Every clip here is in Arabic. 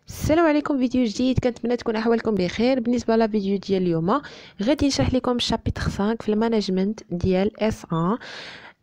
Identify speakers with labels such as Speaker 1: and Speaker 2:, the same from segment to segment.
Speaker 1: السلام عليكم. فيديو جديد، كنتمنى تكون احوالكم بخير. بالنسبه للفيديو ديال اليوم غادي نشرح لكم الشابيتر 5 في المانجمنت ديال اس 1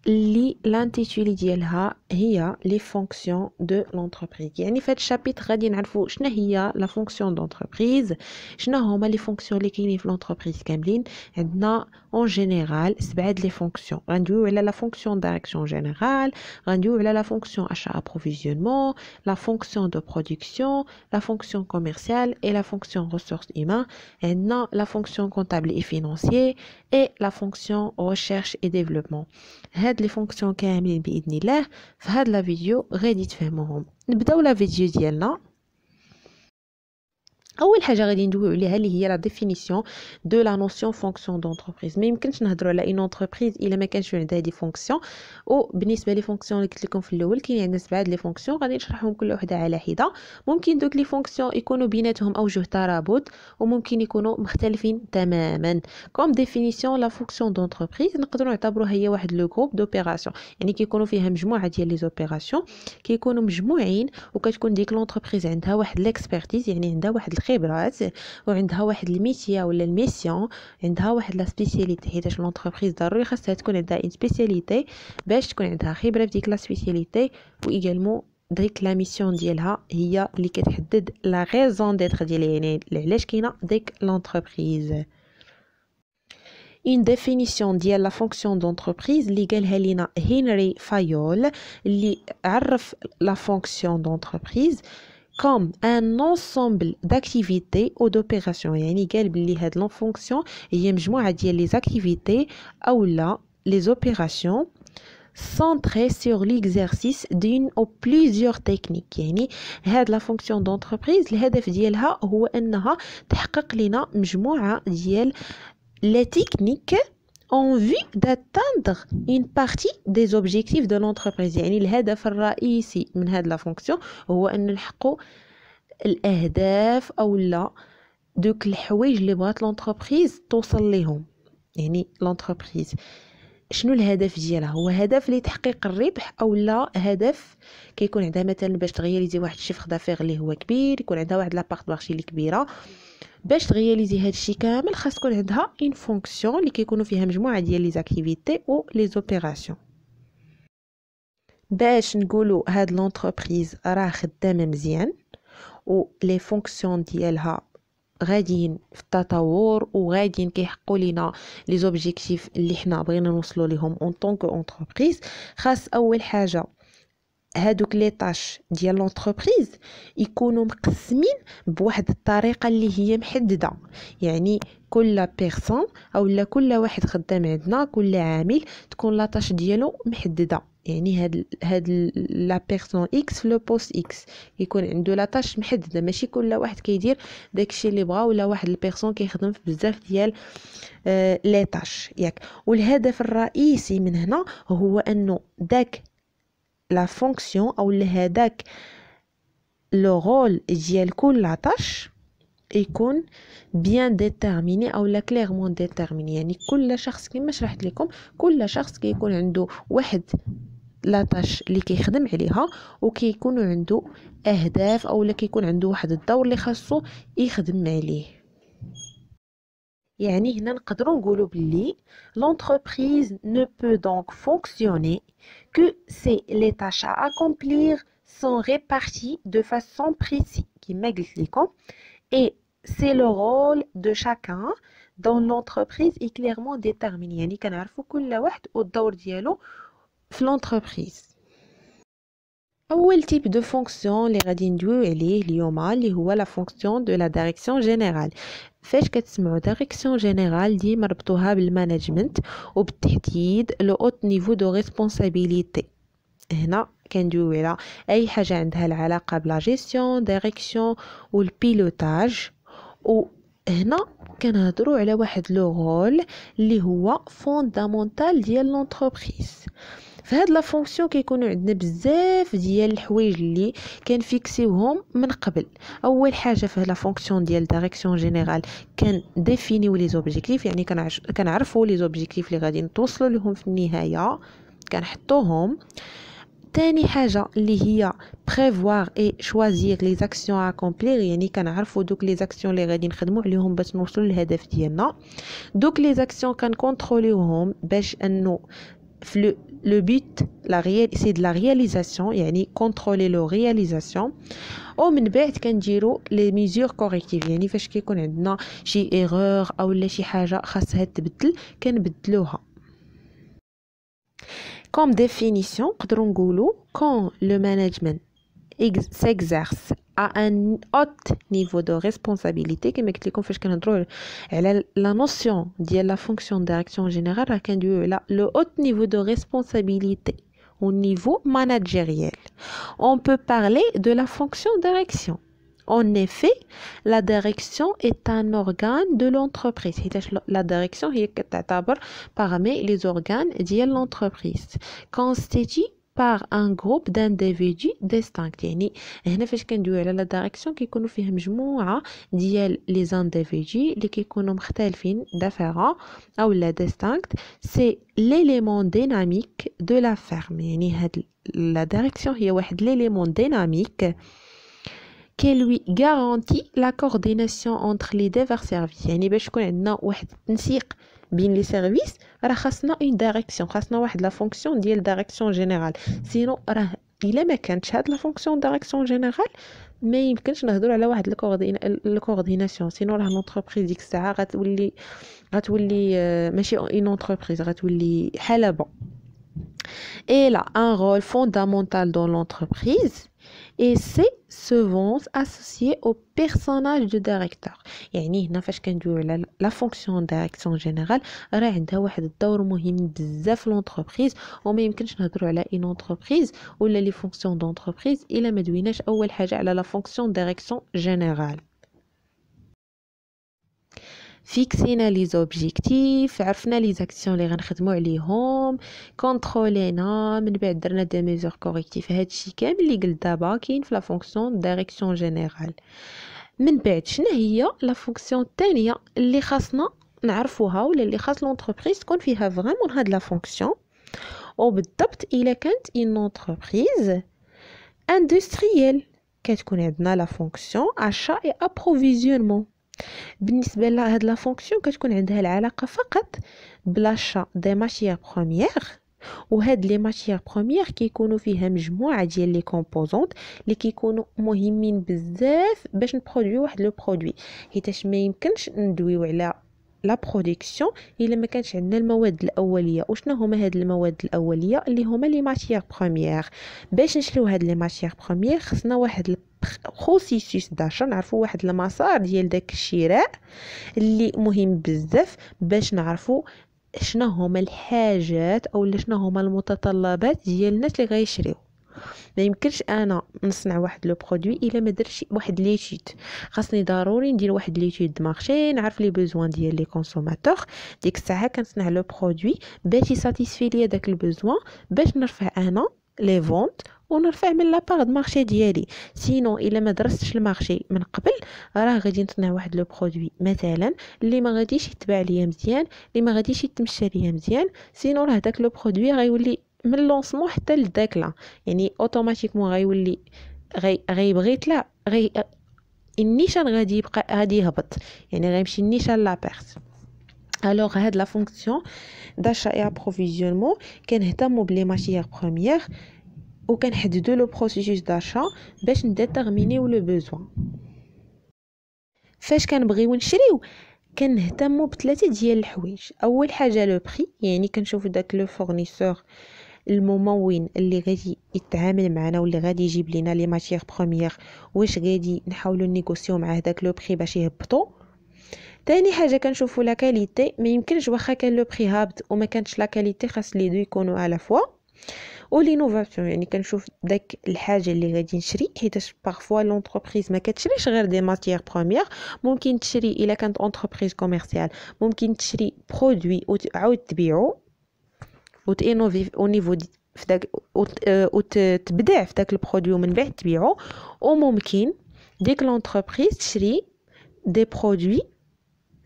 Speaker 1: اللي لانتيتولي ديالها هي لي فونكسيون دو لونتربريز. يعني في هذا الشابيتر غادي نعرفوا شنو هي لا فونكسيون دونتربريز، شنو هما لي فونكسيون اللي كاينين في لونتربريز كاملين. عندنا اون جينيرال 7 لي فونكسيون. غندويو على لا فونكسيون دايركسيون جينيرال، غندويو على لا فونكسيون achat approvisionnement, la fonction de production, la fonction commerciale et la fonction ressources humaines. Et non, la fonction comptable et financier et la fonction recherche et développement. هاد les fonctions كاملين بإذن الله في هاد لا فيديو غادي تفهموهم. نبداو لا فيديو ديالنا. اول حاجه غادي ندويو عليها اللي هي لا ديفينيسيون دو لا نوسيون فونكسيون دونتربريز. ما يمكنش نهضروا على اون انتربريز الا ما كانش عندها دي فونكسيون. وبالنسبه لي فونكسيون اللي قلت لكم في الاول كاين عندنا 7 لي فونكسيون، غادي نشرحهم كل وحده على حده. ممكن دوك لي فونكسيون يكونوا بيناتهم اوجه ترابط وممكن يكونوا مختلفين تماما. كوم ديفينيسيون لا فونكسيون دونتربريز نقدروا نعتبروها هي واحد لو جروب دوبيراسيون، يعني كيكونوا فيها مجموعه ديال لي زوبيراسيون كيكونوا مجموعين، وكتكون ديك لونتربريز عندها واحد ليكسبرتيز، يعني عندها واحد الخبرات وعندها واحد الميتيا ولا الميسيون، عندها واحد لا سبيسياليتي، حيت لونتربريز ضروري خاصها تكون عندها اون سبيسياليتي باش تكون عندها خبره في ديك لا سبيسياليتي. و ايغالمون ديك لا ميسيون ديالها هي اللي كتحدد لا غيزون ديتر ديالها، يعني علاش كاينه ديك لونتربريز. une définition ديال لا فونكسيون دونتربريز اللي قالها لينا هنري فايول، اللي عرف لا فونكسيون دونتربريز comme un ensemble d'activités ou d'opérations. يعني قال بلي هاد لون فونكسيون هي مجموعه ديال لي زاكتيفيتي او لا لي اوبيراسيون centré sur l'exercice d'une ou plusieurs techniques. يعني هاد لا فونكسيون دونتربريز الهدف ديالها هو انها تحقق لنا مجموعه ديال les techniques en vue d'atteindre une partie des objectifs de l'entreprise. يعني الهدف الرئيسي من هاد لا فونكسيون هو ان نحققوا الاهداف او لا دوك الحوايج اللي بغات لونتربريز توصل ليهم. يعني لونتربريز شنو الهدف ديالها؟ هو هدف لتحقيق الربح او لا هدف كيكون عندها مثلا باش تغياليزي واحد الشيفر دافير اللي هو كبير، يكون عندها واحد لابارت مارشي اللي كبيره. باش تغياليزي هاد الشيء كامل خاص تكون عندها اون فونكسيون اللي كيكونوا فيها مجموعه ديال لي زاكتيفيتي او لي اوبيراسيون. باش نقولوا هاد لونتربريز راه خدامه مزيان و لي فونكسيون ديالها غاديين في التطور وغاديين كيحققوا لينا لي زوبجيكتيف اللي حنا بغينا نوصلوا ليهم اون طونك انتربريز، خاص اول حاجه هادوك لي طاش ديال لونتربريز يكونوا مقسمين بواحد الطريقه اللي هي محدده. يعني كل بيرسون او لا كل واحد خدام عندنا، كل عامل تكون لا طاش ديالو محدده. يعني هاد لا بيرسون اكس في لو بوست اكس يكون عنده لا طاش محدده، ماشي كل واحد كيدير داكشي اللي بغا، ولا واحد البيرسون كيخدم في بزاف ديال لي طاش ياك. والهدف الرئيسي من هنا هو انه داك لا فونكسيون او هذاك لو رول ديال كل طاش يكون بيان ديتيرميني او لا كليرمون ديتيرميني. يعني كل شخص كما شرحت لكم كل شخص كيكون عنده واحد لا طاش اللي كيخدم عليها وكيكون عنده اهداف او لا كيكون عنده واحد الدور اللي خاصو يخدم عليه. يعني هنا نقدروا نقولوا باللي l'entreprise ne peut donc fonctionner que si les tâches à accomplir sont réparties de façon précise كما قلت لكم، et c'est le rôle de chacun dans l'entreprise est clairement déterminé. يعني كنعرفوا كل واحد والدور ديالو في l'entreprise. اول تيب دو فونكسيون اللي غادي ندويو عليه اليوم اللي هو لا فونكسيون دو لا دايركسيون جينيرال. فاش كتسمعوا دايركسيون جينيرال ديما ربطوها بالمانجمنت وبالتحديد لو اوت نيفو دو ريسبونسابيلتي. هنا كندويو على اي حاجه عندها العلاقه بلا جيستيون دايركسيون والبيلوتاج. وهنا كنهضروا على واحد لو رول اللي هو فوندامونتال ديال لونتربريز. فهاد لا فونكسيون كيكونوا عندنا بزاف ديال الحوايج اللي كنفيكسيوهم من قبل. اول حاجه في لا فونكسيون ديال دايركسيون جينيرال كان ديفينيو لي زوبجيكتيف، يعني كنعرفوا لي زوبجيكتيف اللي غادي نتوصلوا لهم في النهايه كنحطوهم. تاني حاجة اللي هي prévoir et choisir les actions à accomplir، يعني كنعرفوا دوك les actions اللي غادي نخدموا عليهم باش نوصلوا للهدف ديالنا. دوك les actions كنكونتروليوهم باش انه في le but c'est de la réalisation، يعني contrôler leur réalisation. ومن بعد كنديروا les mesures correctives، يعني فاش كيكون عندنا شي erreur او لا شي حاجة خاصها تبدل كنبدلوها. Comme définition نقدروا نقولوا quand le management s'exerce à un haut niveau de responsabilité، كما قلت لكم فاش كنهضروا على la notion ديال la fonction direction générale راه كندويو على le haut niveau de responsabilité au niveau managériel. On peut parler de la fonction direction. En effet, la direction est un organe de l'entreprise. La direction est parmi les organes de l'entreprise, constituée par un groupe d'individus distincts. يعني هنا فاش كندويو على la direction كيكونوا فيها مجموعة ديال les individus اللي كيكونوا مختلفين différents أو لا distinct. C'est l'élément dynamique de la ferme. يعني هاد la direction هي واحد l'élément dynamique qui lui garantit la coordination entre les divers services. يعني باش يكون عندنا واحد التنسيق بين لي سيرفيس راه خاصنا اون دايركسيون، خاصنا واحد لا فونكسيون ديال دايركسيون جينيرال. سينو راه الا ما كانتش هاد لا فونكسيون دايركسيون جينيرال ما يمكنش نهضروا على واحد الكورديناسيون. سينو راه لونتربريز ديك الساعه غتولي ماشي اون انتربريز، غتولي حلبه. Elle a un rôle fondamental dans l'entreprise et c'est souvent associé au personnage de directeur. يعني هنا فاش كندويو على la fonction direction générale راه عندها واحد الدور مهم بزاف في l'entreprise، وما يمكنش نهضروا على une entreprise ولا les fonctions d'entreprise الا ما دويناش اول حاجه على la fonction direction générale. فيكسينا لي زوبجيكتيف، عرفنا لي زاكسيون اللي غنخدموا عليهم، كونترولينا، من بعد درنا دي ميزور كوريكتيف. هادشي كامل اللي قلت دابا كاين في لا فونكسيون دايركسيون جينيرال. من بعد شنو هي لا فونكسيون الثانيه اللي خاصنا نعرفوها ولا اللي خاص لونتربريز تكون فيها فريمون هاد لا فونكسيون؟ وبالضبط الا كانت اون انتربريز اندستريال كتكون عندنا لا فونكسيون اچا اي ابروفيزيونمون. بالنسبه لهاد لا فونكسيون كتكون عندها العلاقه فقط بلاشا دي ماتيير بروميير، وهاد لي ماتيير بروميير كيكونوا فيها مجموعه ديال لي كومبوزونط اللي كيكونوا مهمين بزاف باش نبرودوي واحد لو برودوي، حيتاش ما يمكنش ندويو على لا برودكسيون الا ما كانش عندنا المواد الاوليه. وشنو هما هاد المواد الاوليه اللي هما لي ماتيير بروميير؟ باش نشريو هاد لي ماتيير بروميير خصنا واحد بروسيسوس داشا، نعرفوا واحد المسار ديال داك الشراء اللي مهم بزاف باش نعرفوا شنو هما الحاجات او شنو هما المتطلبات ديال الناس اللي غيشريو. ما يمكنش انا نصنع واحد لو برودوي الا ما درتش واحد ليتيود. خاصني ضروري ندير واحد ليتيود د مارشي، نعرف لي بوزوان ديال لي كونسوماتور، ديك الساعه كنصنع لو برودوي باش يساتيسفي ليا داك البوزوان باش نرفع انا لي فونت ونرفع من لابار د مارشي ديالي. سينو الا ما درستش المارشي من قبل راه غادي نصنع واحد لو برودوي مثلا اللي ما غاديش يتباع ليا مزيان، اللي ما غاديش يتمشى ليا مزيان، سينو راه داك لو برودوي غيولي من لونسمون حتى لداك لا يعني اوتوماتيكمون غيولي غيبغي يطلع النيشان غادي يبقى غادي يهبط، يعني غيمشي النيشان لا بيرس. الوغ هاد لا فونكسيون داشا اي ابروفيزيونمون كنهتموا بلي ماتيير بروميير وكنحددوا لو بروسيسوس داشا باش نديتيرمينيو لو بوزوان. فاش كنبغيو نشريو كنهتموا بثلاثه ديال الحوايج. اول حاجه لو بري، يعني كنشوفوا داك لو فورنيسور الممول اللي غادي يتعامل معنا واللي غادي يجيب لنا لي ماتيير بروميير واش غادي نحاولوا نيغوسيو معاه داك لو بري باش يهبطوا. تاني حاجه كنشوفوا لا كاليتي، ما يمكنش واخا كان لو بري هابط وما كانش لا كاليتي، خاص لي دو يكونوا على فوا. ولينوفاسيون، يعني كنشوف داك الحاجه اللي غادي نشري، حيتاش بارفوا لونتربريز ما كتشريش غير دي ماتيير بروميير، ممكن تشري الا كانت انتربريز كوميرسيال ممكن تشري برودوي وتعاود تبيعو وتانوفي او نيفو في داك وتبدع في داك البرودوي ومن بعد تبيعو. وممكن ديك لونتربريز تشري دي برودوي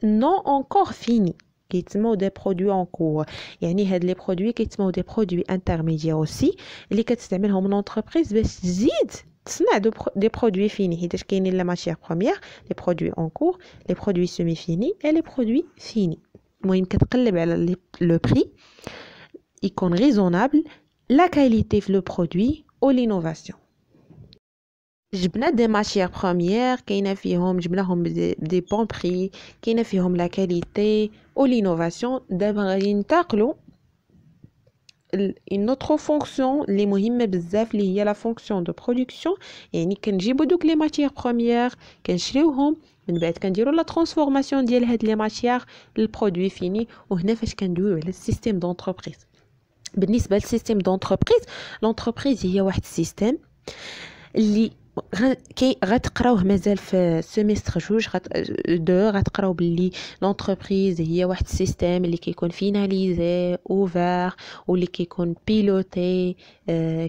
Speaker 1: نو انكور فيني، كيتسموا دي برودوي اون كور. يعني هاد لي برودوي كيتسموا دي برودوي انترميديير اوسي اللي كتستعملهم لونتربريز باش تزيد تصنع دي برودوي فيني، حيتاش كاينين لا ماتيير بروميير، لي برودوي اون كور، لي برودوي سيمي فيني اي لي برودوي فيني. المهم كتقلب على لو بري يكون ريزونابل، لا كاليتي في لو برودوي او لينوفاسيون. جبنا دي ماتيير بروميير كاينه فيهم، جبناهم دي بون بري، كاينه فيهم لا كاليتي او لينوفاسيون. دابا غادي ننتقلوا une autre fonction اللي مهمه بزاف اللي هي لا فونكسيون دو برودكسيون. يعني كنجيبوا دوك لي ماتيير بروميير كنشريوهم، من بعد كنديروا لا ترانسفورماسيون ديال هاد لي ماتيير للبرودوي فيني. وهنا فاش كندويو على السيستيم دونتربريز. بالنسبه للسيستيم دونتربريز، لونتربريز هي واحد السيستيم اللي غتقراوه مازال في سيمستر جوج غتقراو باللي لونتربريز هي واحد السيستيم اللي كيكون فيناليزي اوفر واللي كيكون بيلوتي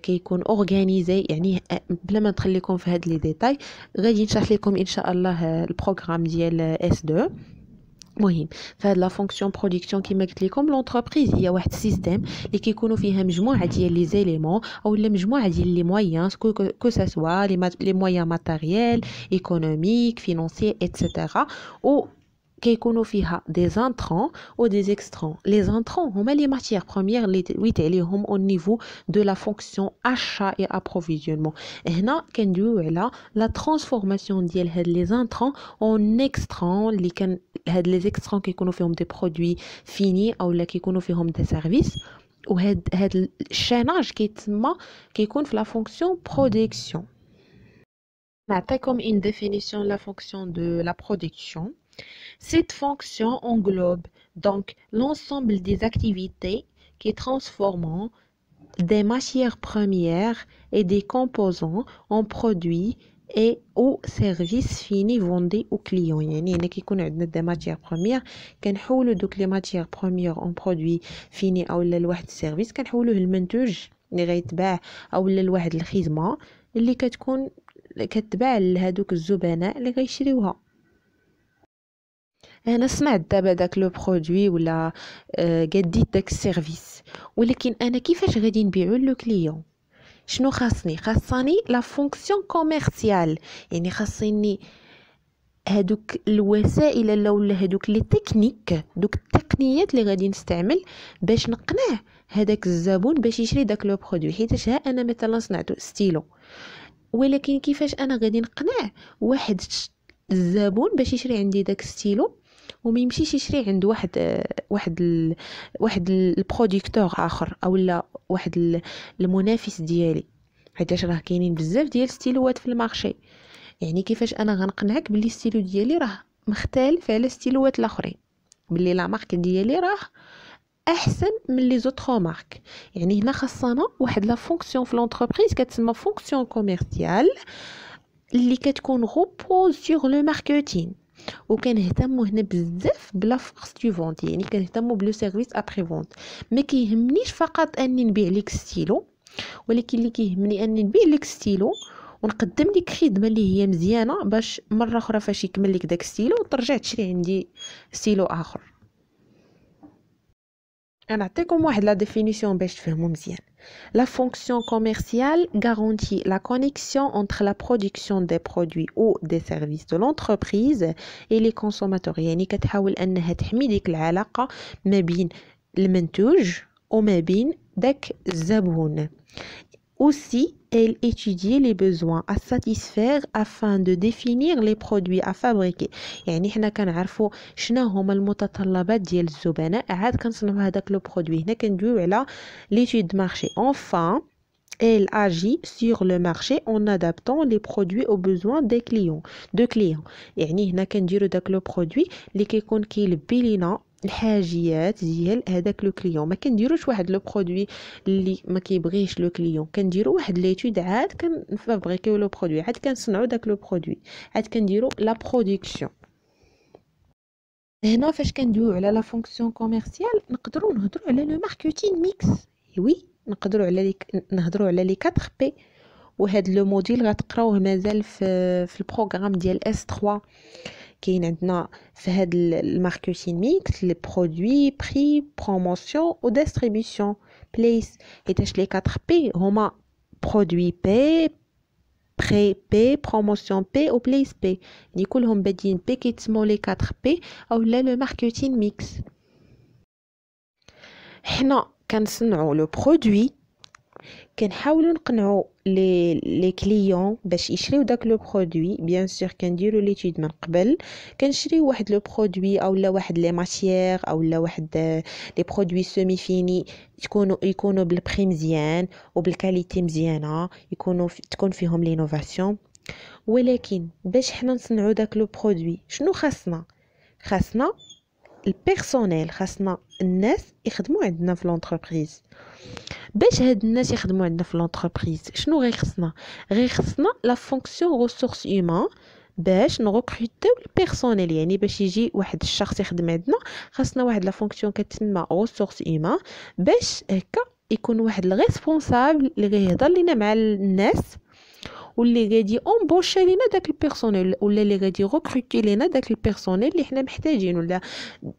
Speaker 1: كيكون اورغانيزي. يعني بلا ما ندخل لكم في هاد لي ديتاي غادي نشرح لكم ان شاء الله البروغرام ديال اس 2. مهم فهاد لا فونكسيون برودكسيون كيما قلت لكم، لونتربريز هي واحد السيستيم اللي كيكونوا فيها مجموعه ديال لي زيليمون او مجموعه ديال لي مويانز كو سوا لي مويان ماتيريال ايكونوميك فينانسي ايتترا. و كيكونوا فيها دي زانترون و دي زيكسترون. لي زانترون هما لي ماتيير بروميير اللي ويت عليهم او نيفو دو لا فونكسيون اشا اي ابروفيزيونمون. هنا كندويو على لا ترانسفورماسيون ديال هاد لي زانترون اون اكسترون، اللي كان هاد لي زيكسترون كيكونوا فيهم دي برودوي فيني اولا كيكونوا فيهم دي سيرفيس. وهاد الشاناج كيكون في لا فونكسيون برودكسيون. نعطيكم une définition de la fonction de la production. Cette fonction englobe donc l'ensemble des activités qui transforment des matières premières et des composants en produits et ou services finis vendus aux clients. يعني هنا كيكون عندنا des matières premières كنحولوا دوك les matières premières en produits finis او لواحد السيرفيس كنحولوه للمنتوج اللي غيتباع او لواحد الخدمه اللي كتباع لهادوك الزبناء اللي غيشريوها. انا صنعت دابا داك لو برودوي ولا قديت داك السيرفيس، ولكن انا كيفاش غادي نبيعو لو كليون؟ شنو خاصني لا فونكسيون كوميرسيال. يعني خاصني هادوك الوسائل ولا هادوك لي تكنيك، دوك التقنيات اللي غادي نستعمل باش نقنع هذاك الزبون باش يشري داك لو برودوي. حيت ها انا مثلا صنعت ستيلو، ولكن كيفاش انا غادي نقنع واحد الزبون باش يشري عندي داك ستيلو وما يمشيش يشري عند واحد البروديكتور اخر اولا واحد المنافس ديالي، حيتاش راه كاينين بزاف ديال ستيلوات في المارشي. يعني كيفاش انا غنقنعك باللي ستيلو ديالي راه مختلف على ستيلوات الاخرين، باللي لا مارك ديالي راه احسن من لي زوتر مارك. يعني هنا خاصنا واحد لا فونكسيون في لونتربريز كتسمى فونكسيون كوميرسيال اللي كتكون غوبوز سور لو ماركتين. وكنهتموا هنا بزاف بلا فورس دو فونت، يعني كنهتموا بلو سيرفيس ابري فونت. ما كيهمنيش فقط اني نبيع لك ستيلو، ولكن اللي كيهمني اني نبيع لك ستيلو ونقدم لك خدمه اللي هي مزيانه باش مره اخرى فاش يكمل لك داك ستيلو ترجع تشري عندي ستيلو اخر. انا نعطيكم واحد لا ديفينيسيون باش تفهموا مزيان. La fonction commerciale garantit la connexion entre la production des produits ou des services de l'entreprise et les consommateurs. يعني كتحاول انها تحمي ديك العلاقه ما بين المنتوج وما بين داك الزبون. Aussi, elle étudie les besoins à satisfaire afin de définir les produits à fabriquer. يعني حنا كنعرفوا شنو هما المتطلبات ديال الزبناء عاد كنصنعوا هذاك لو برودوي. هنا كندويو على l'étude de marché. Enfin, elle agit sur le marché en adaptant les produits aux besoins des clients. يعني هنا كنديروا داك لو برودوي اللي كيكون كيلبي لينا الحاجيات ديال هذاك لو كليون. ما كنديروش واحد لو برودوي اللي ما كيبغيش لو كليون، كنديروا واحد ليتود عاد كنفابريكيو لو برودوي، عاد كنصنعوا داك لو برودوي، عاد كنديروا لا برودكسيون. هنا فاش كندويو على لا فونكسيون كوميرسيال نقدروا نهضروا على لو ماركتين ميكس. وي نقدروا نهضروا على لي 4 بي. وهاد لو موديل غتقراوه مازال في البروغرام ديال اس 3. كاين عندنا في هاد الماركتين ميكس لي برودوي بري بروموسيون و ديستريبيسيون بليس حيتاش لي 4 بي هما برودوي بي بري بي بروموسيون بي و بليس بي يعني كلهم بادين بي كيتسموا لي 4 بي او لا لو ماركتين ميكس. حنا كنصنعوا لو برودوي كنحاولوا نقنعوا لي كليون باش يشريو داك لو برودوي بيان سور كنديروا ليتود من قبل كنشريو واحد لو برودوي او لا واحد لي ماتيير او لا واحد لي برودوي سيمي فيني يكونوا بالبري مزيان وبالكاليتي مزيانه تكون فيهم لينوفاسيون. ولكن باش حنا نصنعوا داك لو برودوي شنو خاصنا البيرسونيل خاصنا الناس يخدموا عندنا في لونتربريز. باش هاد الناس يخدموا عندنا في لونتربريز شنو غير خصنا لا فونكسيون ريسورس هيومان باش نغوكروتيو البيرسونيل يعني باش يجي واحد الشخص يخدم عندنا خاصنا واحد لا فونكسيون كتسمى ريسورس هيومان باش هكا يكون واحد الريسبونسابل اللي غيهضر لينا مع الناس واللي غادي امبوشي لينا داك البيرسونيل ولا اللي غادي ريكروتي لينا داك البيرسونيل اللي حنا محتاجين ولا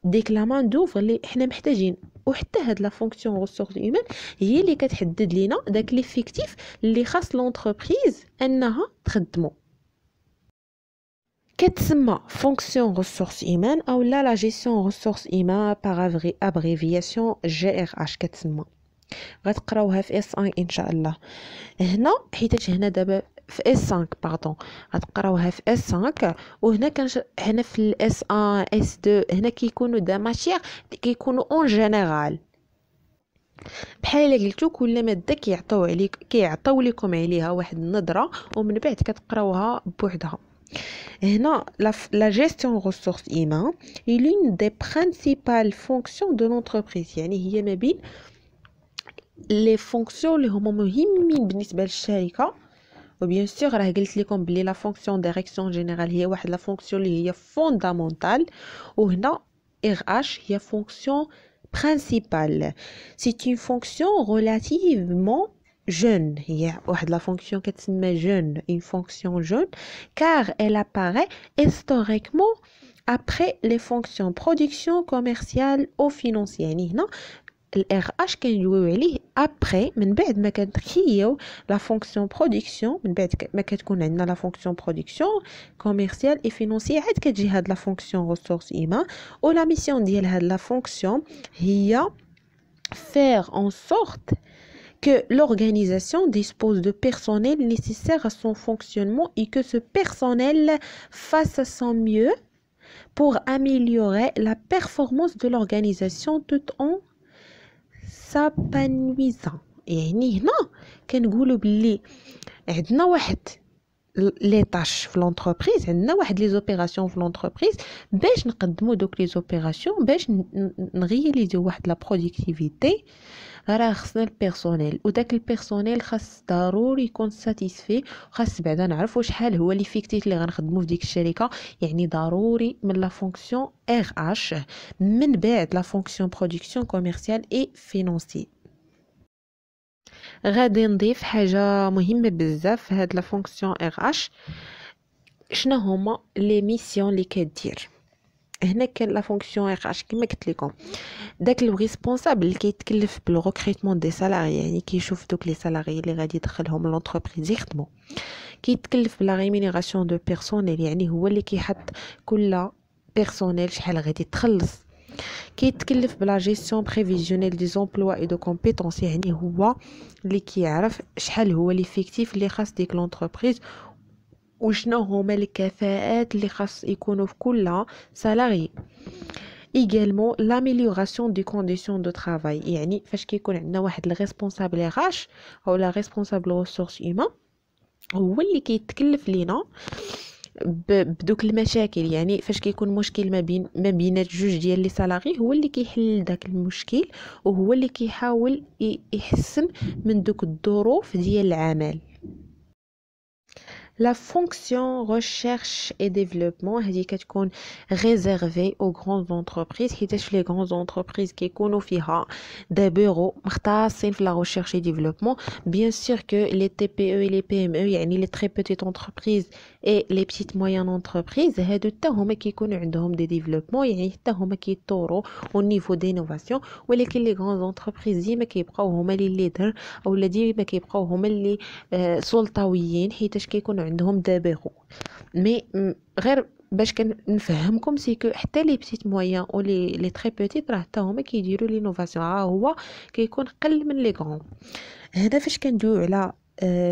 Speaker 1: ديك لا مان دوفر اللي حنا محتاجين. وحتى هاد لا فونكسيون ريسورس هيومان هي اللي كتحدد لينا داك ليفيكتيف اللي خاص لونتربريز انها تخدمو كتسمى فونكسيون ريسورس هيومان او لا جيستيون ريسورس هيومان باغ ابريفياسيون جي ار اش كتسمى. غتقراوها في اس 1 ان شاء الله هنا حيتاش هنا دابا في اس 5 باردون غتقراوها في اس 5 وهنا هنا في الاس 1 اس 2 هنا كيكونوا دا ماتيير كيكونوا اون جينيرال بحال الا قلتو كل ماده كيعطيو لكم عليها واحد النظره ومن بعد كتقراوها بوحدها. هنا la gestion ressources humaines est l'une des principales fonctions de l'entreprise يعني هي ما بين لي فونكسيون اللي هما مهمين بالنسبه للشركه. وبيان سور راه قلت لكم بلي لا فونكسيون ديريكسيون جينيرال هي واحد لا فونكسيون اللي هي فوندامونتال وهنا ار اش هي فونكسيون برينسيبال. سي اون فونكسيون ريلاتيفمون jeune هي واحد لا فونكسيون كتسمى jeune une fonction jeune car elle apparaît historiquement après les fonctions production commerciale ou financière يعني هنا الار اش كندويو عليه ابري من بعد ما كنكريو لا فونكسيون برودكسيون من بعد ما كتكون عندنا لا فونكسيون برودكسيون كوميرسيال اي فينانسيير عاد كتجي هاد لا فونكسيون ريسورس هيومان و لا ميسيون ديال هاد لا فونكسيون هي faire en sorte que l'organisation dispose de personnel nécessaire à son fonctionnement et que ce personnel fasse son mieux pour améliorer la performance de l'organisation tout en s'épanouissant. يعني هنا كنقولوا باللي عندنا واحد لي طاش في لونتربريز عندنا واحد لي زوبيراسيون في لونتربريز باش نقدموا دوك لي زوبيراسيون باش نغياليزيو واحد لا برودكتيفيتي راه خصنا البيرسونيل وداك البيرسونيل خاص ضروري يكون ساتيسفي خاص بعدا نعرفوا شحال هو ليفيكتيف اللي غنخدموا في ديك الشركه يعني ضروري من لا فونكسيون ار اش من بعد لا فونكسيون برودكسيون كوميرسيال اي فينانسي. غادي نضيف حاجه مهمه بزاف في هاد لا فونكسيون ار اش شنو هما لي ميسيون اللي كدير. هنا كان لا فونكسيون ار اش كما قلت لكم داك لو ريسبونسابل اللي كيتكلف بالريكروتمون دي سالاري يعني كيشوف دوك لي سالاري اللي غادي يدخلهم لونتربريز يخدموا كيتكلف بلا ريمينيراسيون دو بيرسونيل يعني هو اللي كيحط كل بيرسونيل شحال غادي تخلص كيتكلف بلا جيستيون بريفيزيونيل دي زومبلوا اي دو كومبيتونس يعني هو اللي كيعرف شحال هو ليفيكتيف اللي خاص ديك لونتربريز وشنو هما الكفاءات اللي خاص يكونوا في كل سالاري. également l'amélioration des conditions de travail يعني فاش كيكون عندنا واحد الريسبونسابل اش او لا ريسبونسابل ريسورس هيومان هو اللي كيتكلف لينا بدوك المشاكل يعني فاش كيكون مشكل ما بينات جوج ديال لي سالاري هو اللي كيحل داك المشكل وهو اللي كيحاول يحسن من دوك الظروف ديال العمل. La fonction recherche et développement هذه كتكون réservée aux grandes entreprises حيتاش في les grandes entreprises كيكونوا فيها des bureaux مختصين في la recherche et développement. Bien sûr que les TPE et les PME يعني les très petites entreprises et les petites moyennes entreprises هادو حتى هما كيكونوا عندهم des développements يعني حتى هما كيطوروا au niveau d'innovation. ولكن les grandes entreprises ديما كيبقاو هما لي leader او ديما كيبقاو هما اللي سلطويين حيتاش كيكونوا عندهم دابيرو. مي غير باش كنفهمكم سي كو حتى لي بيتيت مويان او لي تري بيتيت راه حتى هما كيديروا لينوفاسيون هو كيكون قل من لي غران. هذا فاش كندويو على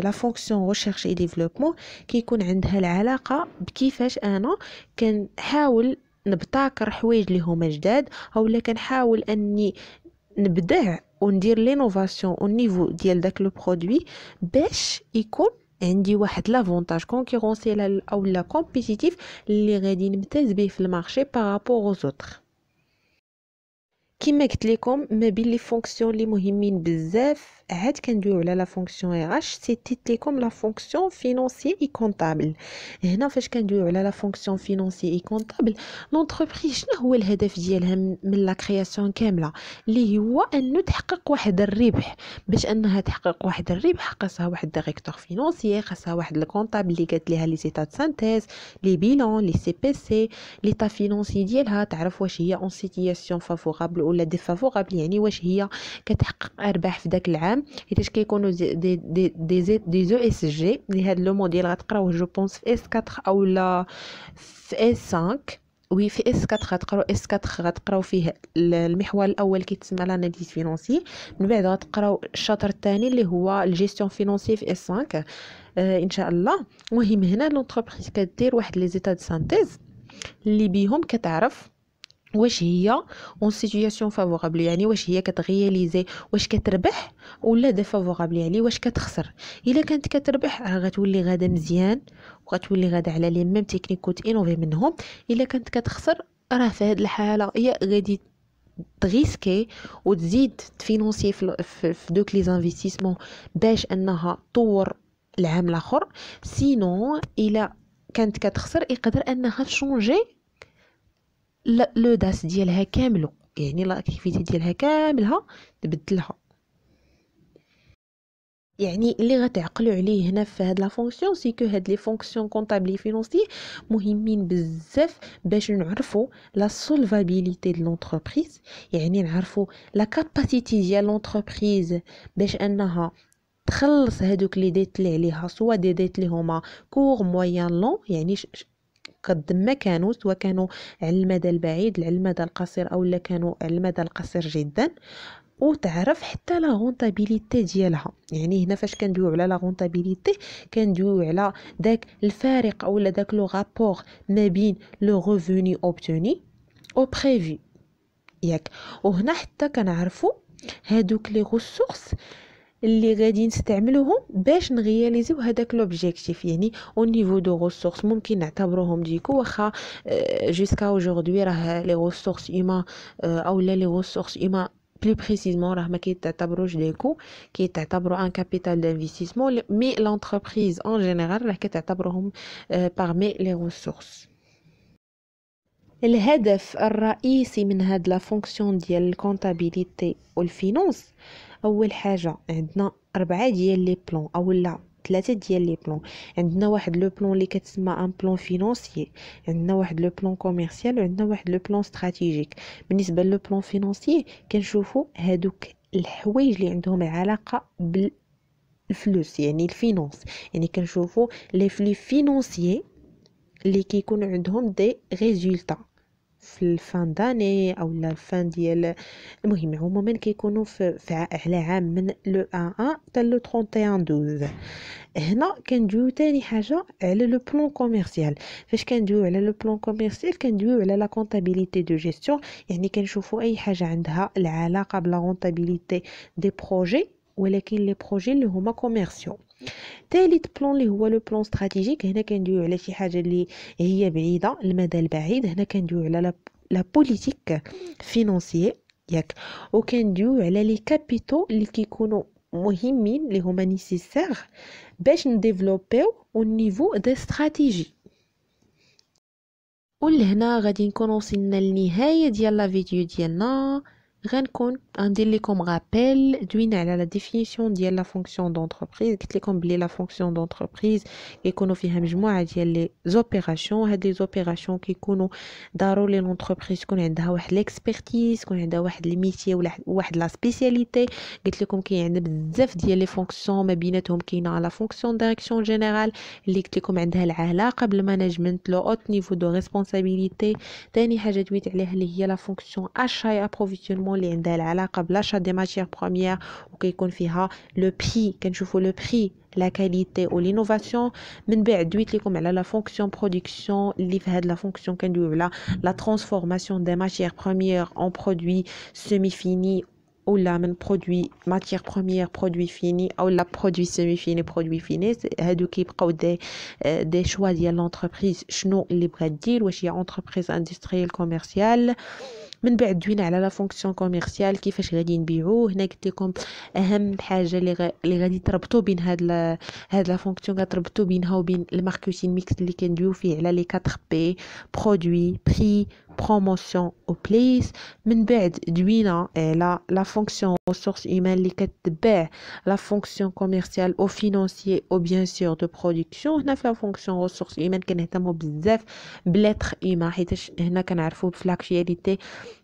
Speaker 1: لا فونكسيون ريشيرش اي ديفلوبمون كيكون عندها العلاقه بكيفاش انا كنحاول نبتكر حوايج اللي هما جداد اولا كنحاول اني نبدع وندير لينوفاسيون او نيفو ديال داك لو برودوي باش يكون عندي واحد لافونتاج كونكورونسيال او لا كومبيتيتيف اللي غادي نمتاز به في المارشي بارابور aux autres. كما قلت لكم ما بين لي فونكسيون اللي مهمين بزاف عاد كندويو على لا فونكسيون ار اش سيتيت لكم لا فونكسيون فينانسي اي كونطابل. هنا فاش كندويو على لا فونكسيون فينانسي اي كونطابل لونتربريز شنو هو الهدف ديالها من لا كرياسيون كامله اللي هو انه تحقق واحد الربح. باش انها تحقق واحد الربح خاصها واحد ديريكتور فينانسي خاصها واحد الكونطابل اللي قالت ليها لي زيتات سانتيز لي بيلون لي سي بي سي ليطا فينانسي ديالها تعرف واش هي اون سيتياسيون فافورابل ولا ديفافورابل يعني واش هي كتحقق ارباح في داك العام حيتاش كيكونوا دي زو اس جي اللي هاد لو موديل غتقراوه جو بونس في اس 4 اولا في اس 5 وي في اس 4 غتقراو اس 4 غتقراو فيه المحور الاول كيتسمى لاناليز فينانسي من بعد غتقراو الشاطر الثاني اللي هو الجيستيون فينانسي في اس 5 ان شاء الله. المهم هنا لونتربريز كدير واحد لي زيتا دو سانتيز اللي بيهم كتعرف واش هي اون سيتوياسيون فافورابل يعني واش هي كتغياليزي واش كتربح ولا ديفافورابل يعني واش كتخسر. الا كانت كتربح راه غتولي غاده مزيان وغتولي غاده على لي ميم تكنيك وتينوفي منهم. الا كانت كتخسر راه في هذه الحاله هي غادي تغيسكي وتزيد تفينونسي في دوك لي انفستيسمون باش انها طور العام الاخر. سينو الا كانت كتخسر يقدر انها تشونجي لو داس ديالها كاملو يعني لاكتيفيتي ديالها كاملها تبدلها. يعني اللي غتعقلوا عليه هنا في هاد لا فونكسيون سي كو هاد لي فونكسيون كونطابلي فينانسي مهمين بزاف باش نعرفوا لا سولفابيليتي دو لونتربريز يعني نعرفوا لا كاباسيتي ديال لونتربريز باش انها تخلص هادوك لي ديت اللي عليها سوا دي ديت اللي هما كور موين لون يعني قد ما كانوا سواء كانوا على المدى البعيد على المدى القصير او لا كانوا على المدى القصير جدا. وتعرف حتى لا رونطابيليتي ديالها يعني هنا فاش كندويو على لا رونطابيليتي كندويو على داك الفارق او داك لو رابور ما بين لو ريفوني اوبتوني او بريفي ياك. وهنا حتى كنعرفوا هادوك لي ريسورس اللي غادي نستعملوهم باش نغياليزيو هذاك لوبجيكتيف يعني او نيفو دو ريسورس ممكن نعتبروهم ديكو واخا جوسكا اودجوردي راه لي ريسورس هما او لا لي ريسورس هما بلو بريسيزمون راه ما كيتعتبروش ديكو كيتعتبروا ان كابيتال دانفستيسمون مي لونتربريز ان جينيرال راه كتعتبرهم بارمي لي ريسورس. الهدف الرئيسي من هاد لا فونكسيون ديال الكونطابيليتي والفينانس اول حاجه عندنا 4 ديال لي بلان اولا 3 ديال لي بلان. عندنا واحد لو بلان اللي كتسمى ان بلان فينانسيي عندنا واحد لو بلان كوميرسيال وعندنا واحد لو بلان استراتيجيك. بالنسبه لو بلان فينانسيي كنشوفوا هادوك الحوايج اللي عندهم علاقه بالفلوس يعني الفينانس يعني كنشوفوا لي فلو فينانسيي اللي كيكونوا عندهم دي ريزولطا في الفان داني او لا الفان ديال المهم عموما كيكونوا على عام من لو 1 حتى لو 31 12. هنا كندويو تاني حاجه على لو بلان كوميرسيال. فاش كندويو على لو بلان كوميرسيال كندويو على لا كونطابيليتي دو جيستيون يعني كنشوفوا اي حاجه عندها العلاقه بلا رونطابيليتي دي بروجي ولكن لي بروجي اللي هما كوميرسيو. ثالث بلان اللي هو لو بلان استراتيجيك هنا كندويو على شي حاجه اللي هي بعيده المدى البعيد. هنا كندويو على لا بوليتيك فينانسيي ياك وكندويو على لي كابيتو اللي كيكونوا مهمين اللي هما نيسيسير باش نديفلوبيو au niveau des stratégies. ولهنا غادي نكون وصلنا للنهاية ديال لا فيديو ديالنا. غنكون غندير لكم غابيل دوينا على لا ديفينيسيون ديال لا فونكسيون دونتربريز. قلت لكم بلي لا فونكسيون دونتربريز كيكونوا فيها مجموعه ديال لي زوبيراسيون. هاد لي زوبيراسيون كيكونوا ضروري لونتربريز تكون عندها واحد ليكسبرتيز، تكون عندها واحد لي ميتي ولا واحد لا سبيسياليتي. قلت لكم كاين عندنا بزاف ديال لي فونكسيون، ما بيناتهم كاينه لا فونكسيون دايريكسيون جينيرال اللي قلت لكم عندها العلاقه بالمانجمنت لو اوت نيفو دو ريسبونسابيلتي. ثاني حاجه دويت عليها اللي هي لا فونكسيون اشاي ابروفيسيونمون اللي عندها العلاقه بلاشا دي ماتيير بروميير وكيكون فيها لو بري، كنشوفوا لو بري لا كاليتي و لينوفاسيون. من بعد دويت لكم على لا فونكسيون برودكسيون اللي في هاد لا فونكسيون كندويو على لا ترانسفورماسيون دي ماتيير بروميير اون برودوي سيمي فيني ou là من produit matière première produit fini ou la produit semi fini produit fini. هادو كيبقاو دي choix ديال l'entreprise شنو اللي بغات دير، واش هي entreprise industrielle commerciale. من بعد دوينا على لا فونكسيون كوميرسيال كيفاش غادي نبيعوه. هنا قلت لكم اهم حاجه اللي غادي تربطوا بين هاد لا فونكسيون، كتربطوا بينها وبين الماركتين ميكس اللي كندويو فيه على لي 4 بي: برودوي، بري، بروموسيون و بليس. من بعد دوينا على لا فونكسيون ressources humaines اللي كتبع لا فونكسيون كوميرسيال او فينانسيي او بيان سور دو برودكسيون. هنا في لا فونكسيون ressources humaines كنهتموا بزاف بلاتر ايمان، حيت هنا كنعرفوا بفلاكتواليتي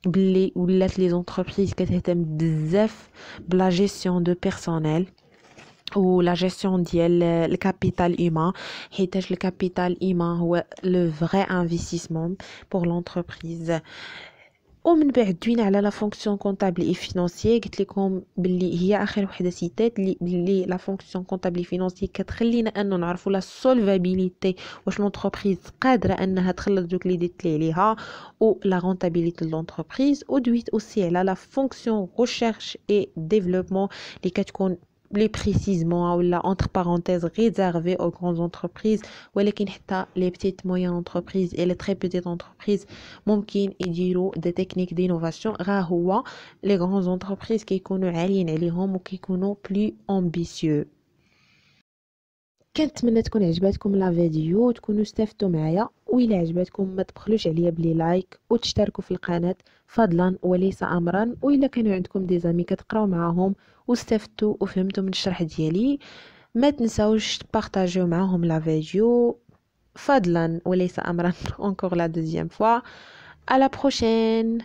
Speaker 1: بلي ولات لي زونتربريز كتهتم بزاف بلا جيستيون دو بيرسونيل ou la gestion ديال الكابيتال humain، حيتاش الكابيتال humain هو le vrai investissement pour l'entreprise. ومن بعد دوينا على لا فونكسيون كونطابل اي فينانسيي. قلت لكم باللي هي اخر وحده سيتات اللي لا فونكسيون كونطابل فينانسيي كتخلينا انه نعرفوا لا سولفابيليتي، واش لونتربريز قادره انها تخلص دوك لي ديت عليها، و لا رونتابيليتي د لونتربريز. ودويت اوسي على لا فونكسيون ريشيرش اي ديفلوبمون اللي كتكون plus précisément ولا entre parenthèses réservé aux grandes entreprises، ولكن حتى les petites moyennes entreprises et les très petites entreprises ممكن يديروا des techniques d'innovation. غا هو les grandes entreprises كيكونوا عاليين عليهم وكيكونوا plus ambitieux. كنتمنى تكون عجباتكم لا فيديو وتكونوا استفدتوا معايا، وإلا عجباتكم ما تبخلوش عليا بلي لايك وتشتركوا في القناه فضلا وليس امرا. وإلا كانوا عندكم دي زامي كتقراو معاهم واستفدتوا وفهمتوا من الشرح ديالي، ما تنساوش تبارطاجيو معاهم لا فيديو فضلا وليس امرا. encore la deuxième fois. à la prochaine.